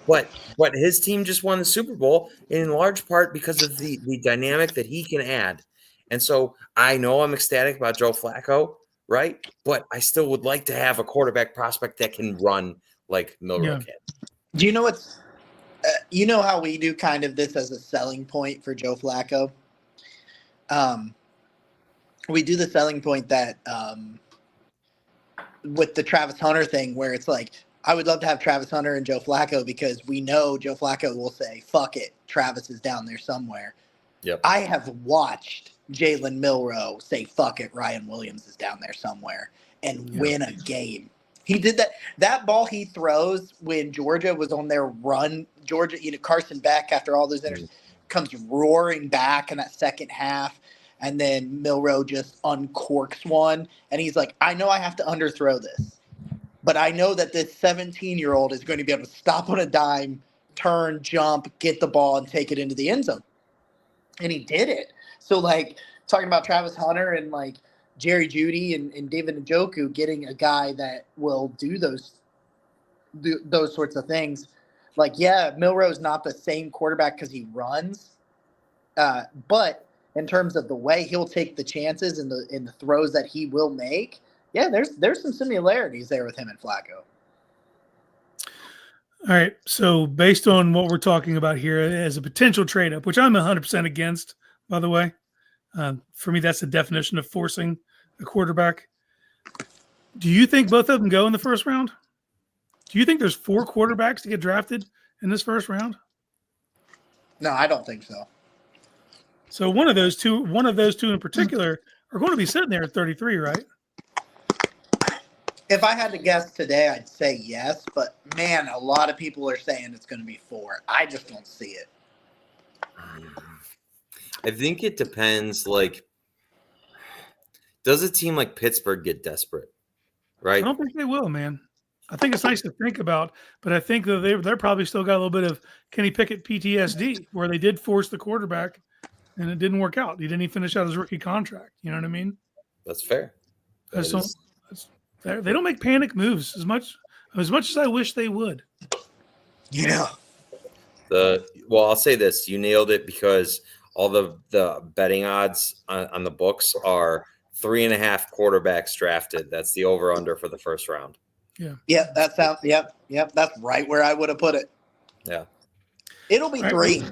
But his team just won the Super Bowl in large part because of the dynamic that he can add. And so I know I'm ecstatic about Joe Flacco, right? But I still would like to have a quarterback prospect that can run like Milroe can. Do you know what's you know how we do kind of this as a selling point for Joe Flacco? We do the selling point that with the Travis Hunter thing where it's like, I would love to have Travis Hunter and Joe Flacco because we know Joe Flacco will say, fuck it, Travis is down there somewhere. Yep. I have watched Jalen Milroe say, fuck it, Ryan Williams is down there somewhere and win a game. He did that. That ball he throws when Georgia was on their run, Georgia, Carson Beck, after all those comes roaring back in that second half. And then Milroe just uncorks one. And he's like, I know I have to underthrow this. But I know that this 17-year-old is going to be able to stop on a dime, turn, jump, get the ball, and take it into the end zone. And he did it. So, like, talking about Travis Hunter and, like, Jerry Jeudy and David Njoku getting a guy that will do those sorts of things. Like, yeah, Milroe's not the same quarterback because he runs. But in terms of the way he'll take the chances and the throws that he will make, yeah, there's some similarities there with him and Flacco. All right. So based on what we're talking about here as a potential trade-up, which I'm 100% against, by the way, for me, that's the definition of forcing a quarterback. Do you think both of them go in the first round? Do you think there's 4 quarterbacks to get drafted in this first round? No, I don't think so. So one of those two in particular are going to be sitting there at 33, right? If I had to guess today, I'd say yes. But, man, a lot of people are saying it's going to be 4. I just don't see it. I think it depends. Like, does a team like Pittsburgh get desperate? Right? I don't think they will, man. I think it's nice to think about, but I think that they're probably still got a little bit of Kenny Pickett PTSD where they did force the quarterback and it didn't work out. He didn't even finish out his rookie contract. You know what I mean? That's fair. They don't make panic moves as much as I wish they would. Yeah. Well, I'll say this. You nailed it because all the betting odds on the books are 3.5 quarterbacks drafted. That's the over-under for the first round. Yeah. Yep. Yep. That's right where I would have put it. Yeah. It'll be 3.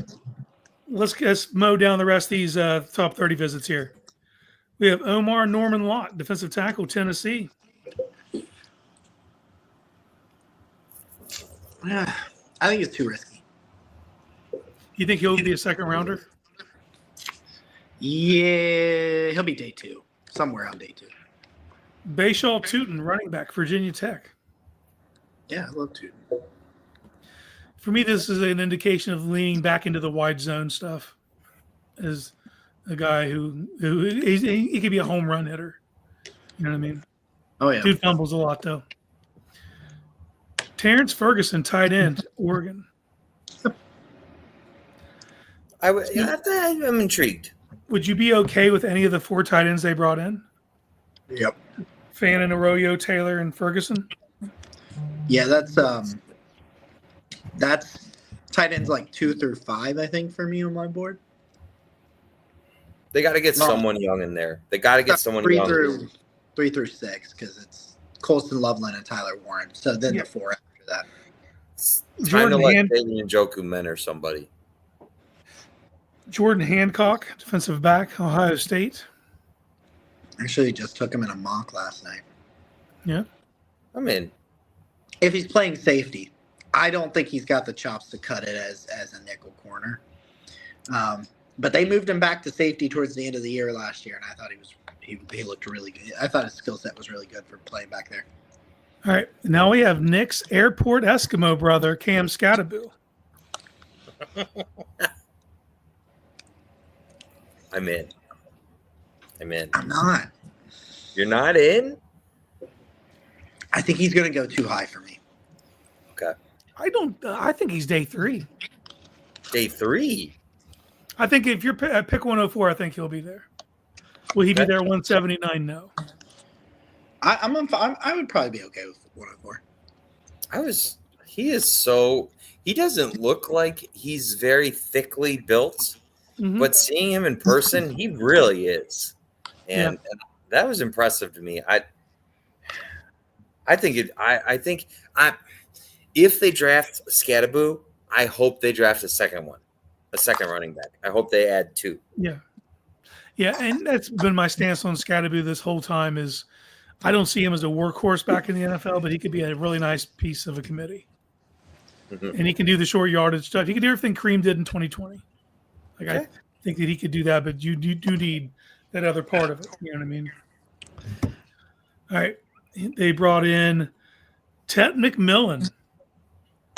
Let's mow down the rest of these top 30 visits here. We have Omar Norman Lott, defensive tackle, Tennessee. I think it's too risky. You think he'll be a second rounder? Yeah, he'll be day 2, somewhere on day 2. Bashaw Tootin, running back, Virginia Tech. Yeah, I love Tootin. For me, this is an indication of leaning back into the wide zone stuff. As a guy who he could be a home run hitter. You know what I mean? Oh yeah. Dude fumbles a lot though. Terrence Ferguson, tight end, Oregon. I'm intrigued. Would you be okay with any of the 4 tight ends they brought in? Yep. Fannin, Arroyo, Taylor, and Ferguson? Yeah, that's tight ends like 2 through 5, I think, for me on my board. They got to get someone young in there. They got to get someone 3 young. 3 through 6, because it's Colston Loveland and Tyler Warren. So then the 4 after that. Trying to let David Njoku mentor somebody. Jordan Hancock, defensive back, Ohio State. Actually, just took him in a mock last night. Yeah. I'm in. If he's playing safety, I don't think he's got the chops to cut it as a nickel corner. But they moved him back to safety towards the end of the year last year, and I thought he looked really good. I thought his skill set was really good for playing back there. All right. Now we have Nick's airport Eskimo brother, Cam Scattaboo. I'm in. I'm not. You're not in? I think he's going to go too high for me. Okay. I think he's day 3. Day 3? I think if you're pick 104, I think he'll be there. Will he be there 179? No. I would probably be okay with 104. He doesn't look like he's very thickly built, but seeing him in person, he really is. And that was impressive to me. I think if they draft Scattaboo, I hope they draft a second running back. I hope they add 2. Yeah. Yeah, and that's been my stance on Scattaboo this whole time is I don't see him as a workhorse back in the NFL, but he could be a really nice piece of a committee. And he can do the short yardage stuff. He can do everything Cream did in 2020. Like I think that he could do that, but you do need that other part of it. You know what I mean? All right. They brought in Tet McMillan.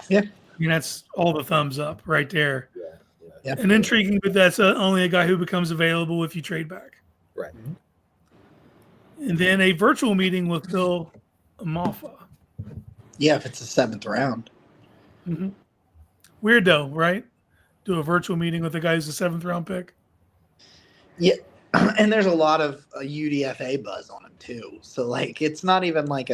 Yeah. I mean, that's all the thumbs up right there. Yeah. And intriguing, but that's only a guy who becomes available if you trade back. Right. And then a virtual meeting with Bill Maffa. Yeah, if it's the 7th round. Mm-hmm. Weird though, right? Do a virtual meeting with a guy who's a 7th round pick. Yeah, and there's a lot of UDFA buzz on him too. So like, it's not even like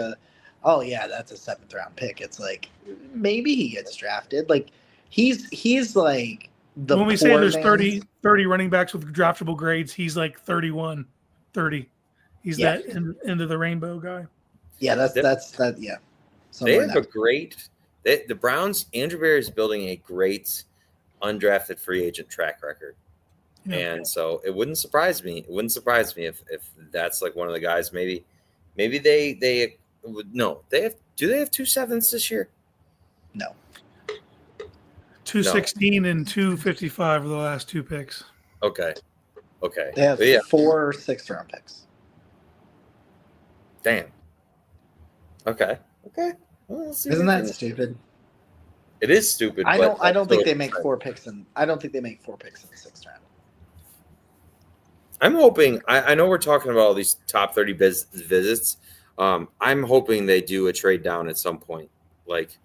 oh yeah, that's a 7th round pick. It's like maybe he gets drafted. Like he's like the when we say there's man's, 30 running backs with draftable grades, he's like 30. He's that end of the rainbow guy. Yeah, that's that. Yeah, they have a great. The Browns. Andrew Berry is building a great undrafted free agent track record, and so it wouldn't surprise me. It wouldn't surprise me if that's like one of the guys. Maybe they would no. They have. Do they have 2 7s this year? No. 216 and 255 are the last 2 picks. Okay. They have 4 6th round picks. Damn. Okay. Well, isn't that stupid? It is stupid. I don't think they make 4 picks in. I don't think they make 4 picks in the 6th round. I'm hoping. I know we're talking about all these top 30 visits. I'm hoping they do a trade down at some point. Like,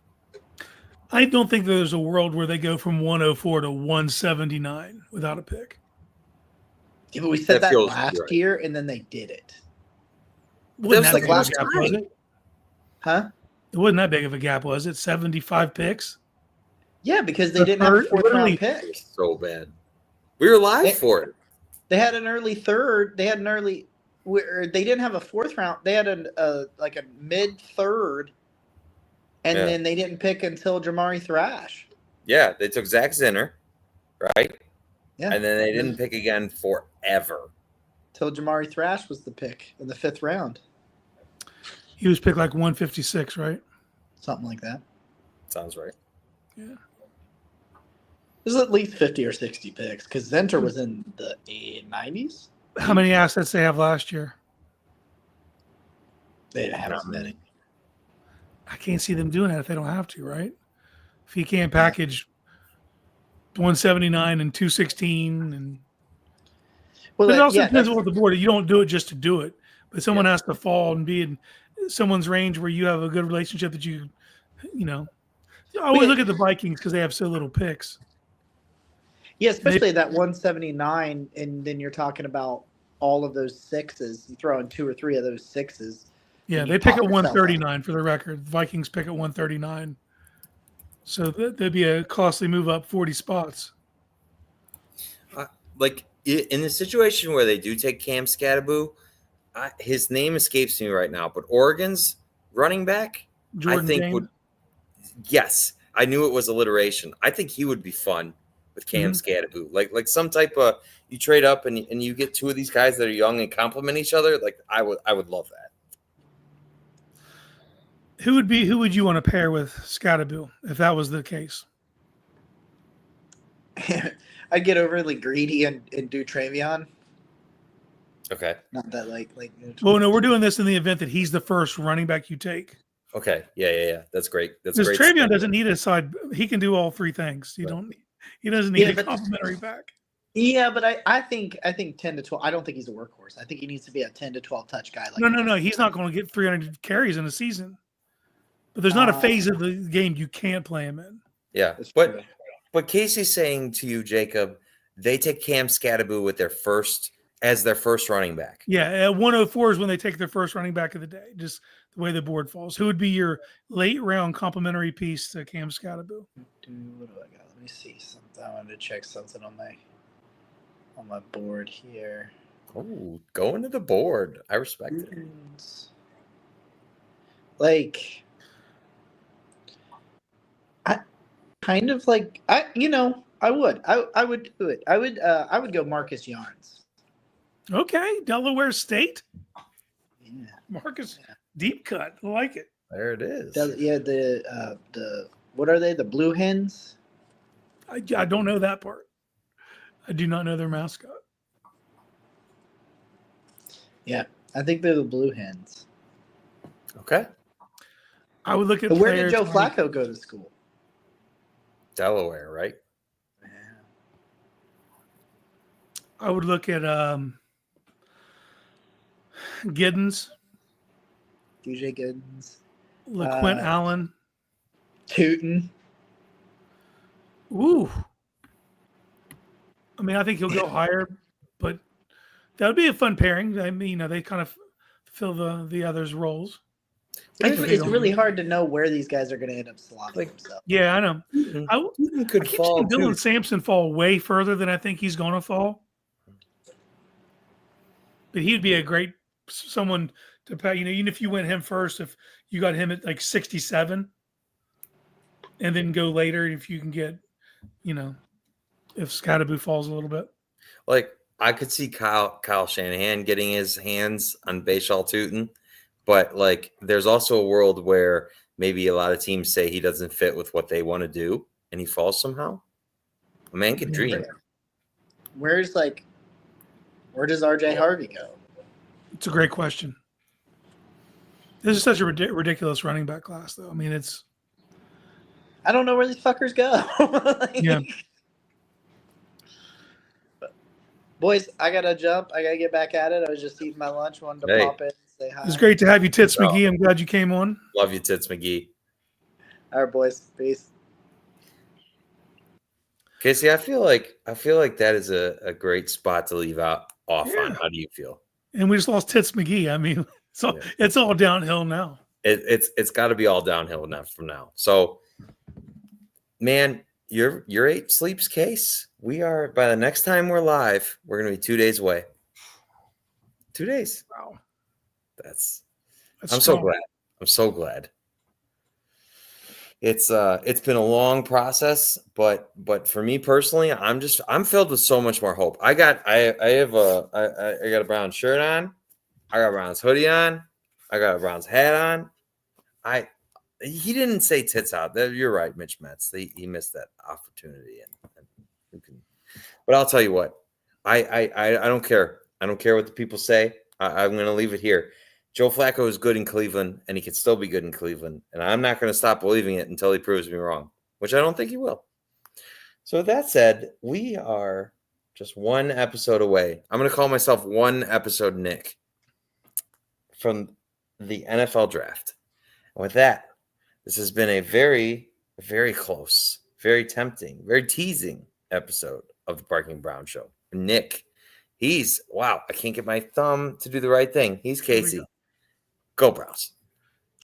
I don't think there's a world where they go from 104 to 179 without a pick. Yeah, but we said that last year, and then they did it. Wasn't that that like last gap, was it? Huh? It wasn't that big of a gap, was it? 75 picks? Yeah, because they didn't have a 4th round pick. So bad. We were live for it. They had an early 3rd. They had an early. They didn't have a 4th round. They had a mid 3rd, and then they didn't pick until Jamari Thrash. Yeah, they took Zach Zinner, right? Yeah, and then they didn't pick again forever. Till Jamari Thrash was the pick in the 5th round. He was picked like 156, right? Something like that. Sounds right. Yeah. There's at least 50 or 60 picks because Zenter was in the 90s. How many assets they have last year? They didn't have as many. I can't see them doing that if they don't have to, right? If you can't package 179 and 216 and but it also depends on what the board. You don't do it just to do it, but someone has to fall and be in someone's range where you have a good relationship that you know. I always look at the Vikings because they have so little picks. Yeah, especially that 179, and then you're talking about all of those 6s. You throw in 2 or 3 of those 6s. Yeah, they pick at 139 for the record. The Vikings pick at 139. So that'd be a costly move up 40 spots. Like in the situation where they do take Cam Scatterboo, his name escapes me right now, but Oregon's running back, Jordan I think Dane. would. Yes, I knew it was alliteration. I think he would be fun with Cam Scatterboo. Like some type of you trade up and you get 2 of these guys that are young and complement each other. Like I would love that. Who would you want to pair with Scatterboo if that was the case? I'd get overly greedy and do Travion. Okay. Not that like. Well, no, we're doing this in the event that he's the first running back you take. Okay. Yeah. That's great. That's because great. Travion doesn't need a side. He can do all 3 things. He doesn't need a complimentary back. Yeah, but I think 10 to 12. I don't think he's a workhorse. I think he needs to be a 10 to 12 touch guy. No. He's not going to get 300 carries in a season. But there's not a phase of the game you can't play him in. Yeah, but Casey's saying to you, Jacob, they take Cam Scatterboo with their first running back. Yeah, at 104 is when they take their first running back of the day. Just the way the board falls. Who would be your late round complimentary piece to Cam Scatterboo? What do I got? Let me see something. I wanted to check something on my board here. Oh, going to the board. I respect it. Like, I kind of like I would do it. I would go Marcus Yarns. Okay, Delaware State. Yeah, Marcus, deep cut. I like it. There it is. The what are they? The Blue Hens? I don't know that part. I do not know their mascot. Yeah, I think they're the Blue Hens. Okay. I would look at But where did players Joe like- Flacco go to school? Delaware, right? I would look at Giddens, DJ Giddens. LaQuint Allen. Tootin. Ooh. I mean, I think he'll go higher, but that would be a fun pairing. I mean, they kind of fill the others' roles. It's really hard to know where these guys are going to end up slotting themselves. Yeah, I know. I Could keep fall seeing too. Dylan Sampson fall way further than I think he's going to fall. But he'd be a great someone to pay. Even if you went him first, if you got him at like 67, and then go later if you can get, if Scottaboo falls a little bit. Like I could see Kyle Shanahan getting his hands on Bashal Tootin, but like there's also a world where maybe a lot of teams say he doesn't fit with what they want to do, and he falls somehow. A man can dream. Where does RJ Harvey go? It's a great question. This is such a ridiculous running back class, though. I mean, I don't know where these fuckers go. Yeah. Boys, I gotta jump. I gotta get back at it. I was just eating my lunch. Wanted to pop in and say hi. It was great to have you, Tits McGee. I'm glad you came on. Love you, Tits McGee. All right, boys. Peace. Casey, I feel like that is a great spot to leave off on. How do you feel? And we just lost Tits McGee. I mean, it's all downhill now. It's got to be all downhill now from now. So, man, your 8 sleeps, Case. We are, by the next time we're live, we're going to be 2 days away. 2 days. Wow. I'm so glad. I'm so glad. It's been a long process, but for me personally, I'm filled with so much more hope. I got a brown shirt on. I got a Browns hoodie on. I got a Browns hat on. He didn't say tits out. You're right, Mitch Metz. He missed that opportunity. But I'll tell you what, I don't care. I don't care what the people say. I'm going to leave it here. Joe Flacco is good in Cleveland, and he can still be good in Cleveland. And I'm not going to stop believing it until he proves me wrong, which I don't think he will. So with that said, we are just one episode away. I'm going to call myself one episode Nick from the NFL draft. And with that, this has been a very, very close, very tempting, very teasing episode of the Barking Brown Show. Nick, I can't get my thumb to do the right thing. He's Casey. Go Browns.